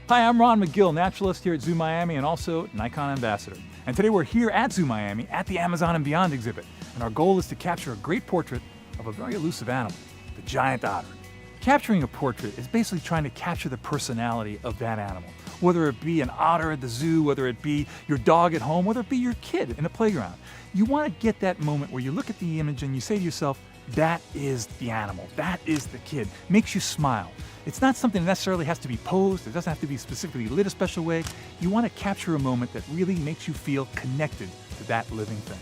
Hi, I'm Ron Magill, naturalist here at Zoo Miami and also Nikon ambassador. And today we're here at Zoo Miami at the Amazon and Beyond exhibit. And our goal is to capture a great portrait of a very elusive animal, the giant otter. Capturing a portrait is basically trying to capture the personality of that animal. Whether it be an otter at the zoo, whether it be your dog at home, whether it be your kid in the playground. You want to get that moment where you look at the image and you say to yourself, that is the animal, that is the kid. Makes you smile. It's not something that necessarily has to be posed, it doesn't have to be specifically lit a special way. You want to capture a moment that really makes you feel connected to that living thing.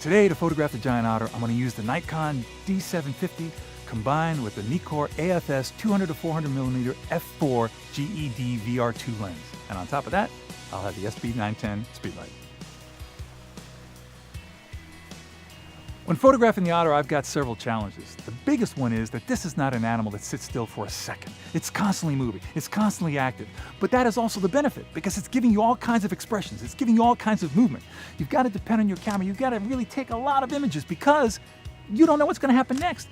Today, to photograph the giant otter, I'm going to use the Nikon D750 combined with the Nikkor AFS 200-400mm f4 GED VR2 lens. And on top of that, I'll have the SB910 speedlight. When photographing the otter, I've got several challenges. The biggest one is that this is not an animal that sits still for a second. It's constantly moving, it's constantly active. But that is also the benefit, because it's giving you all kinds of expressions, it's giving you all kinds of movement. You've got to depend on your camera, you've got to really take a lot of images because you don't know what's going to happen next.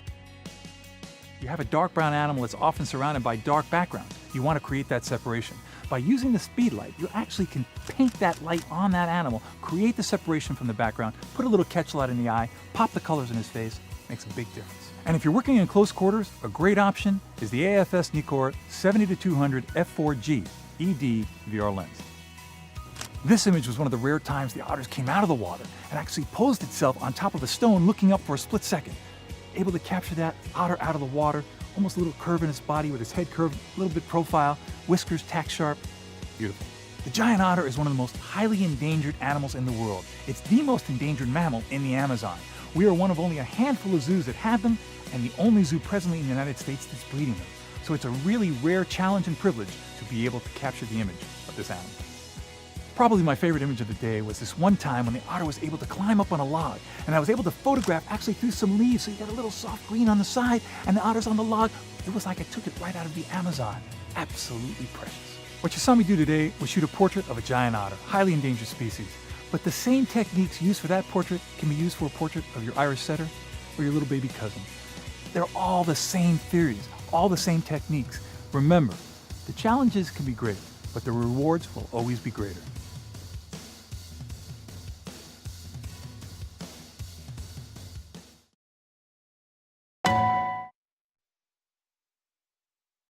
You have a dark brown animal that's often surrounded by dark backgrounds. You want to create that separation. By using the speed light, you actually can paint that light on that animal, create the separation from the background, put a little catch light in the eye, pop the colors in his face, makes a big difference. And if you're working in close quarters, a great option is the AFS Nikkor 70-200 f4G ED VR lens. This image was one of the rare times the otters came out of the water and actually posed itself on top of a stone looking up for a split second. Able to capture that otter out of the water, almost a little curve in his body with his head curved, a little bit profile, whiskers tack sharp. Beautiful. The giant otter is one of the most highly endangered animals in the world. It's the most endangered mammal in the Amazon. We are one of only a handful of zoos that have them, and the only zoo presently in the United States that's breeding them. So it's a really rare challenge and privilege to be able to capture the image of this animal. Probably my favorite image of the day was this one time when the otter was able to climb up on a log, and I was able to photograph actually through some leaves, so you got a little soft green on the side, and the otter's on the log. It was like I took it right out of the Amazon. Absolutely precious. What you saw me do today was shoot a portrait of a giant otter, highly endangered species. But the same techniques used for that portrait can be used for a portrait of your Irish setter or your little baby cousin. They're all the same theories, all the same techniques. Remember, the challenges can be great, but the rewards will always be greater.